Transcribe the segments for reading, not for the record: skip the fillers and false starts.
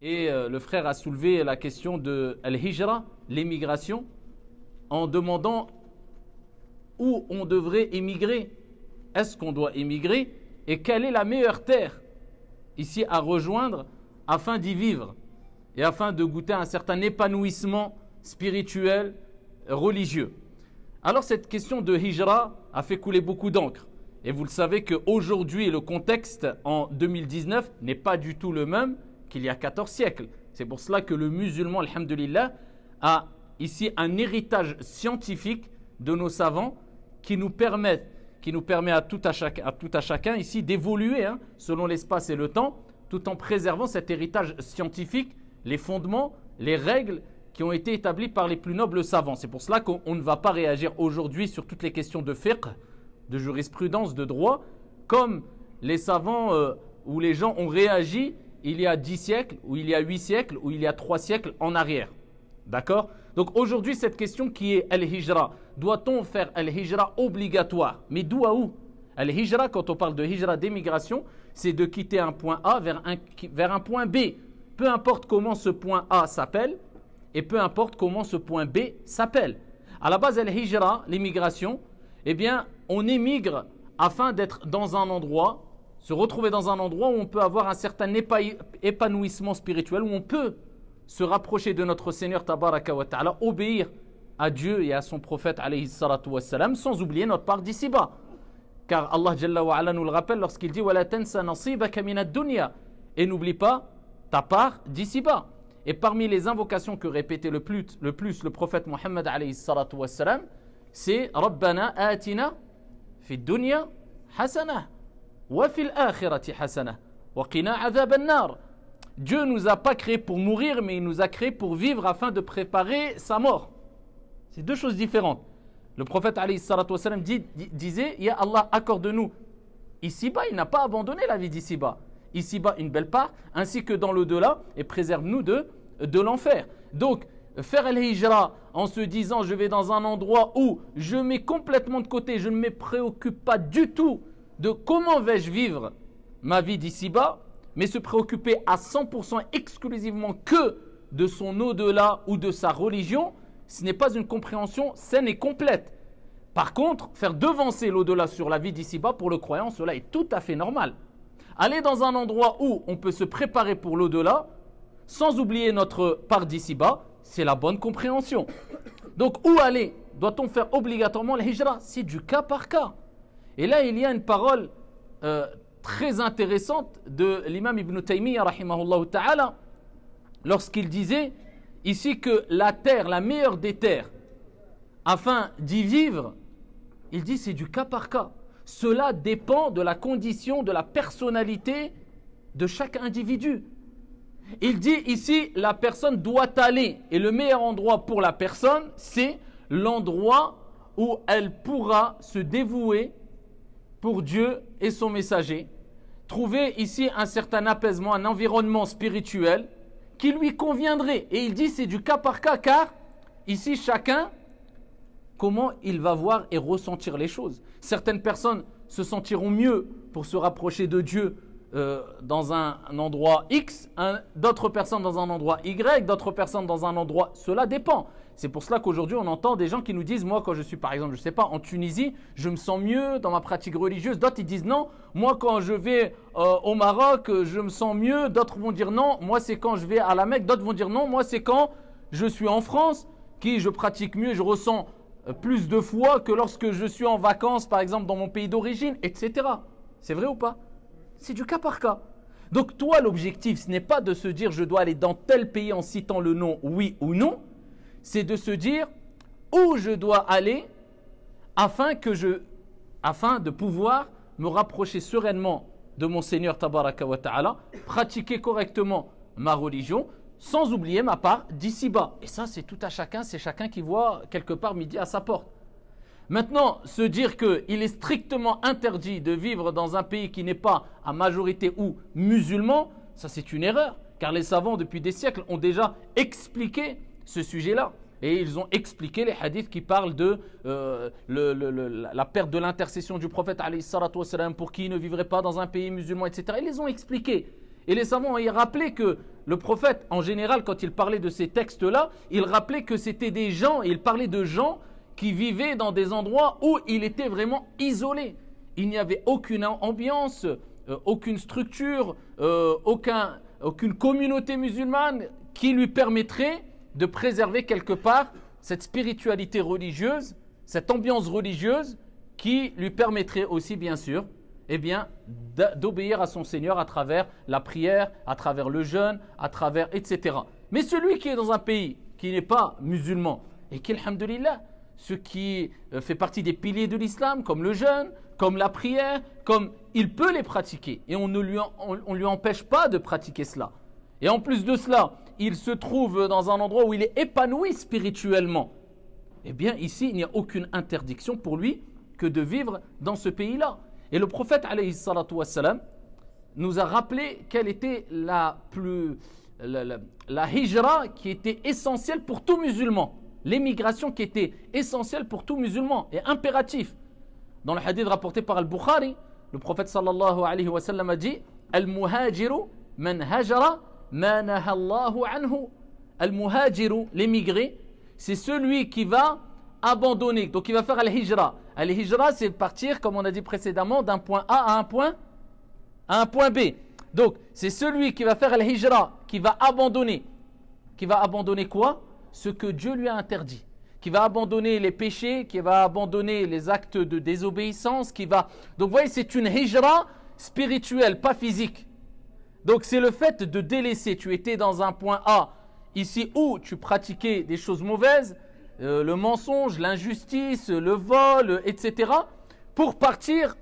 Et le frère a soulevé la question de al-hijra, l'émigration, en demandant où on devrait émigrer. Est-ce qu'on doit émigrer et quelle est la meilleure terre ici à rejoindre afin d'y vivre et afin de goûter un certain épanouissement spirituel, religieux. Alors cette question de hijra a fait couler beaucoup d'encre. Et vous le savez qu'aujourd'hui, le contexte en 2019 n'est pas du tout le même qu'il y a 14 siècles. C'est pour cela que le musulman, alhamdulillah, a ici un héritage scientifique de nos savants qui nous permet à tout à chacun ici d'évoluer selon l'espace et le temps, tout en préservant cet héritage scientifique, les fondements, les règles qui ont été établis par les plus nobles savants. C'est pour cela qu'on ne va pas réagir aujourd'hui sur toutes les questions de fiqh, de jurisprudence, de droit, comme les savants ou les gens ont réagi il y a 10 siècles, ou il y a 8 siècles, ou il y a 3 siècles en arrière. D'accord? Donc aujourd'hui, cette question qui est al-hijra, doit-on faire al-hijra obligatoire? Mais d'où à où? Al-hijra, quand on parle de hijra, d'émigration, c'est de quitter un point A vers un point B. Peu importe comment ce point A s'appelle, et peu importe comment ce point B s'appelle. À la base, al-hijra, l'émigration, eh bien, on émigre afin d'être dans un endroit, se retrouver dans un endroit où on peut avoir un certain épanouissement spirituel, où on peut se rapprocher de notre Seigneur Tabaraka wa Ta'ala, obéir à Dieu et à son prophète alayhi salatu wa salam, sans oublier notre part d'ici-bas. Car Allah Jalla wa Ala nous le rappelle lorsqu'il dit وَلَا تَنْسَ نَصِيبَكَ مِنَ الدُّنْيَا, et n'oublie pas ta part d'ici-bas. Et parmi les invocations que répétait le plus le prophète Mohammed alayhi salatu wa salam, c'est Rabbana atina fi dunya hasana wa fil akhirati hasana wa qina adhab an-nar. Dieu nous a pas créés pour mourir, mais il nous a créés pour vivre afin de préparer sa mort. C'est deux choses différentes. Le prophète alayhi salatu wa salam disait Ya Allah, accorde-nous ici-bas, il n'a pas abandonné la vie d'ici-bas. Ici-bas une belle part, ainsi que dans l'au-delà, et préserve-nous de l'enfer. Donc, faire al-hijra en se disant je vais dans un endroit où je mets complètement de côté, je ne me préoccupe pas du tout de comment vais-je vivre ma vie d'ici-bas, mais se préoccuper à 100% exclusivement que de son au-delà ou de sa religion, ce n'est pas une compréhension saine et complète. Par contre, faire devancer l'au-delà sur la vie d'ici-bas, pour le croyant, cela est tout à fait normal. Aller dans un endroit où on peut se préparer pour l'au-delà, sans oublier notre part d'ici-bas, c'est la bonne compréhension. Donc, où aller? Doit-on faire obligatoirement le hijra? C'est du cas par cas. Et là, il y a une parole très intéressante de l'imam Ibn Taymiyyah, rahimahullah ta'ala, lorsqu'il disait ici que la terre, la meilleure des terres, afin d'y vivre, il dit c'est du cas par cas. Cela dépend de la condition, de la personnalité de chaque individu. Il dit ici, la personne doit aller, et le meilleur endroit pour la personne, c'est l'endroit où elle pourra se dévouer pour Dieu et son messager, trouver ici un certain apaisement, un environnement spirituel qui lui conviendrait. Et il dit c'est du cas par cas, car ici chacun, comment il va voir et ressentir les choses. Certaines personnes se sentiront mieux pour se rapprocher de Dieu dans un endroit X, d'autres personnes dans un endroit Y, d'autres personnes dans un endroit... Cela dépend. C'est pour cela qu'aujourd'hui, on entend des gens qui nous disent, moi, quand je suis, par exemple, je ne sais pas, en Tunisie, je me sens mieux dans ma pratique religieuse. D'autres, ils disent non. Moi, quand je vais au Maroc, je me sens mieux. D'autres vont dire non. Moi, c'est quand je vais à la Mecque. D'autres vont dire non. Moi, c'est quand je suis en France, je pratique mieux, je ressens plus de foi que lorsque je suis en vacances, par exemple, dans mon pays d'origine, etc. C'est vrai ou pas? C'est du cas par cas. Donc, toi, l'objectif, ce n'est pas de se dire je dois aller dans tel pays en citant le nom, oui ou non. C'est de se dire où je dois aller afin de pouvoir me rapprocher sereinement de mon Seigneur Tabaraka wa Ta'ala, pratiquer correctement ma religion, sans oublier ma part d'ici-bas. Et ça, c'est tout à chacun, c'est chacun qui voit quelque part midi à sa porte. Maintenant, se dire qu'il est strictement interdit de vivre dans un pays qui n'est pas à majorité ou musulman, ça c'est une erreur. Car les savants, depuis des siècles, ont déjà expliqué ce sujet-là. Et ils ont expliqué les hadiths qui parlent de la perte de l'intercession du prophète alayhi salatu wassalam, pour qui ne vivrait pas dans un pays musulman, etc. Ils les ont expliqués. Et les savants ont rappelé que le prophète, en général, quand il parlait de ces textes-là, il rappelait que c'était des gens, il parlait de gens qui vivaient dans des endroits où il était vraiment isolé. Il n'y avait aucune ambiance, aucune structure, aucune communauté musulmane qui lui permettrait de préserver quelque part cette spiritualité religieuse, cette ambiance religieuse qui lui permettrait aussi, bien sûr, eh bien, d'obéir à son Seigneur à travers la prière, à travers le jeûne, à travers, etc. Mais celui qui est dans un pays qui n'est pas musulman et qui, alhamdoulilah, ce qui fait partie des piliers de l'islam, comme le jeûne, comme la prière, comme il peut les pratiquer. Et on ne lui empêche pas de pratiquer cela. Et en plus de cela, il se trouve dans un endroit où il est épanoui spirituellement. Eh bien, ici, il n'y a aucune interdiction pour lui que de vivre dans ce pays-là. Et le prophète, alayhi salatu wassalam, nous a rappelé quelle était la hijra qui était essentielle pour tout musulman. L'émigration qui était essentielle pour tout musulman et impératif. Dans le hadith rapporté par Al-Bukhari, le prophète sallallahu alayhi wa sallam a dit Al-muhajiru man hajara ma nahallahu anhu. Al-muhajiru, l'émigré, c'est celui qui va abandonner. Donc il va faire al-hijra. Al-hijra, c'est partir, comme on a dit précédemment, d'un point A à un point B. Donc c'est celui qui va faire al-hijra, qui va abandonner. Qui va abandonner quoi? Ce que Dieu lui a interdit. Qui va abandonner les péchés, qui va abandonner les actes de désobéissance, Donc vous voyez, c'est une hijra spirituelle, pas physique. Donc c'est le fait de délaisser. Tu étais dans un point A, ici où tu pratiquais des choses mauvaises, le mensonge, l'injustice, le vol, etc. pour partir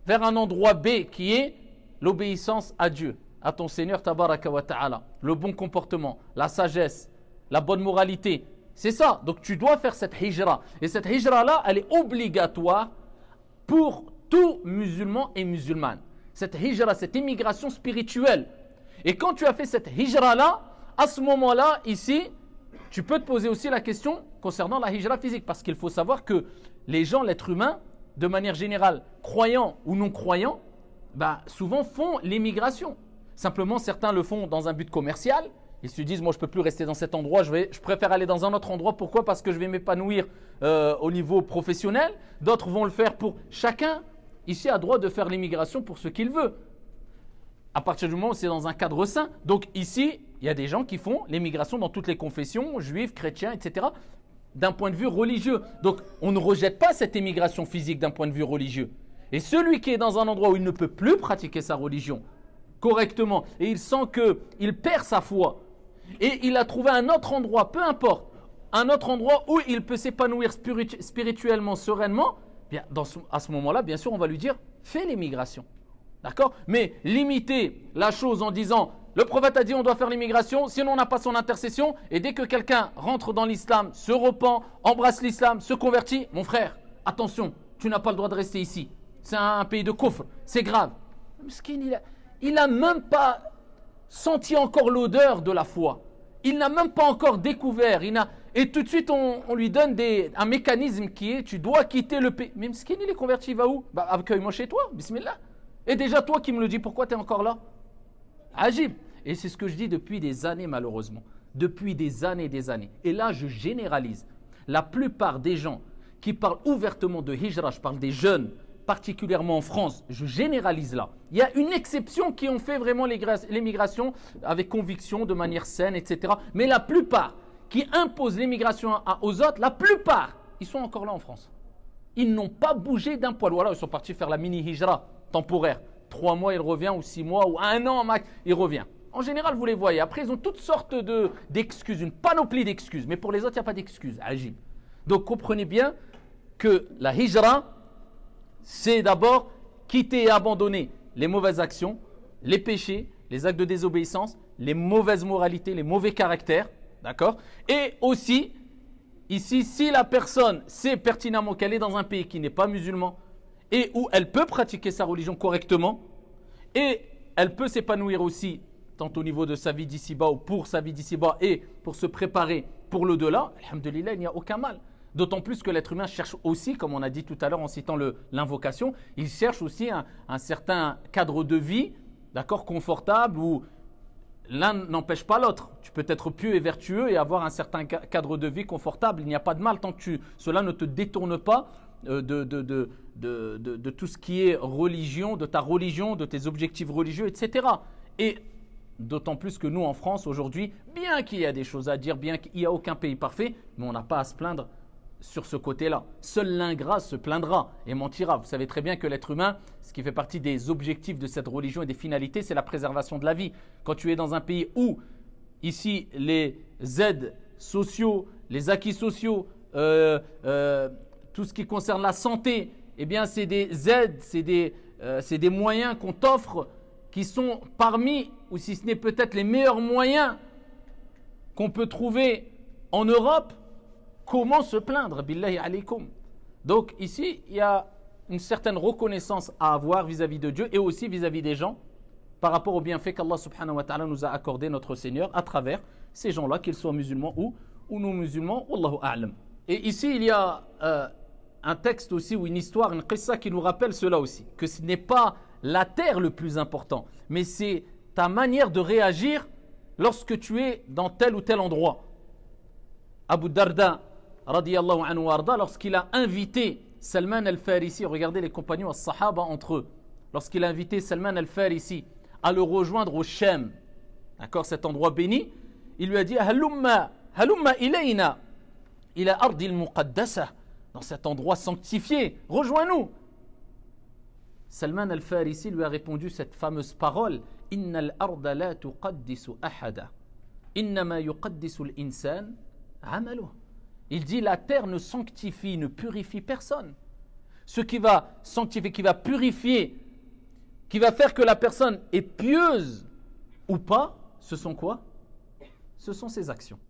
vers un endroit B qui est l'obéissance à Dieu, à ton Seigneur tabaraka wa ta'ala, le bon comportement, la sagesse, la bonne moralité. C'est ça. Donc tu dois faire cette hijra. Et cette hijra-là, elle est obligatoire pour tout musulman et musulmane. Cette hijra, cette immigration spirituelle. Et quand tu as fait cette hijra-là, à ce moment-là, ici, tu peux te poser aussi la question concernant la hijra physique. Parce qu'il faut savoir que les gens, l'être humain, de manière générale, croyants ou non croyants, souvent font l'émigration. Simplement, certains le font dans un but commercial. Ils se disent, moi je ne peux plus rester dans cet endroit, je préfère aller dans un autre endroit. Pourquoi? Parce que je vais m'épanouir au niveau professionnel. D'autres vont le faire pour chacun. Ici a droit de faire l'immigration pour ce qu'il veut. À partir du moment où c'est dans un cadre sain. Donc ici, il y a des gens qui font l'immigration dans toutes les confessions, juifs, chrétiens, etc. d'un point de vue religieux. Donc on ne rejette pas cette immigration physique d'un point de vue religieux. Et celui qui est dans un endroit où il ne peut plus pratiquer sa religion correctement et il sent qu'il perd sa foi et il a trouvé un autre endroit, peu importe, un autre endroit où il peut s'épanouir spirituellement, sereinement, bien, à ce moment-là, bien sûr, on va lui dire, fais l'immigration. D'accord? Mais limiter la chose en disant, le prophète a dit on doit faire l'immigration, sinon on n'a pas son intercession, et dès que quelqu'un rentre dans l'islam, se repent, embrasse l'islam, se convertit, mon frère, attention, tu n'as pas le droit de rester ici. C'est un pays de kufr, c'est grave. Il n'a même pas senti encore l'odeur de la foi. Il n'a même pas encore découvert. Et tout de suite, on lui donne un mécanisme qui est, tu dois quitter le pays. Mais Mskin, il est converti, il va où? Accueille-moi chez toi, bismillah. Et déjà, toi qui me le dis, pourquoi tu es encore là? Ajib. Et c'est ce que je dis depuis des années, malheureusement. Depuis des années et des années. Et là, je généralise. La plupart des gens qui parlent ouvertement de hijra, je parle des jeunes, particulièrement en France, je généralise là. Il y a une exception qui ont fait vraiment l'émigration avec conviction, de manière saine, etc. Mais la plupart qui imposent l'émigration aux autres, la plupart, ils sont encore là en France. Ils n'ont pas bougé d'un poil. Voilà, ils sont partis faire la mini-hijra temporaire. 3 mois, il revient, ou 6 mois, ou 1 an, max, il revient. En général, vous les voyez. Après, ils ont toutes sortes d'excuses, une panoplie d'excuses. Mais pour les autres, il n'y a pas d'excuses. Ajib. Donc, comprenez bien que la hijra, c'est d'abord quitter et abandonner les mauvaises actions, les péchés, les actes de désobéissance, les mauvaises moralités, les mauvais caractères. D'accord? Et aussi, ici, si la personne sait pertinemment qu'elle est dans un pays qui n'est pas musulman et où elle peut pratiquer sa religion correctement et elle peut s'épanouir aussi tant au niveau de sa vie d'ici-bas ou pour sa vie d'ici-bas et pour se préparer pour l'au-delà, alhamdoulilah, il n'y a aucun mal. D'autant plus que l'être humain cherche aussi, comme on a dit tout à l'heure en citant l'invocation, il cherche aussi un certain cadre de vie d'accord, confortable, où l'un n'empêche pas l'autre. Tu peux être pieux et vertueux et avoir un certain cadre de vie confortable. Il n'y a pas de mal tant que cela ne te détourne pas de tout ce qui est religion, de ta religion, de tes objectifs religieux, etc. Et d'autant plus que nous, en France, aujourd'hui, bien qu'il y a des choses à dire, bien qu'il n'y a aucun pays parfait, mais on n'a pas à se plaindre sur ce côté-là. Seul l'ingrat se plaindra et mentira. Vous savez très bien que l'être humain, ce qui fait partie des objectifs de cette religion et des finalités, c'est la préservation de la vie. Quand tu es dans un pays où, ici, les aides sociaux, les acquis sociaux, tout ce qui concerne la santé, eh bien, c'est des aides, c'est des moyens qu'on t'offre qui sont parmi, ou si ce n'est peut-être les meilleurs moyens qu'on peut trouver en Europe. Comment se plaindre, billahi alaykoum? Donc ici, il y a une certaine reconnaissance à avoir vis-à-vis de Dieu et aussi vis-à-vis des gens par rapport au bienfait qu'Allah subhanahu wa ta'ala nous a accordé, notre Seigneur, à travers ces gens-là, qu'ils soient musulmans ou non musulmans, wallahu a'lam. Et ici, il y a un texte aussi ou une histoire, une qissa qui nous rappelle cela aussi, que ce n'est pas la terre le plus important, mais c'est ta manière de réagir lorsque tu es dans tel ou tel endroit. Abu Darda, radiyallahu anhu warda, lorsqu'il a invité Salman al-Farisi, regardez les compagnons as-Sahaba entre eux, lorsqu'il a invité Salman al-Farisi à le rejoindre au Shem, d'accord, cet endroit béni, il lui a dit halumma ilayna ila ardi al-muqaddasa, dans cet endroit sanctifié, rejoins-nous. Salman al-Farisi lui a répondu cette fameuse parole, innal arda la tuqaddisu ahada, innama yuqaddisu al-insan amaluh. Il dit la terre ne sanctifie, ne purifie personne. Ce qui va sanctifier, qui va purifier, qui va faire que la personne est pieuse ou pas, ce sont quoi? Ce sont ses actions.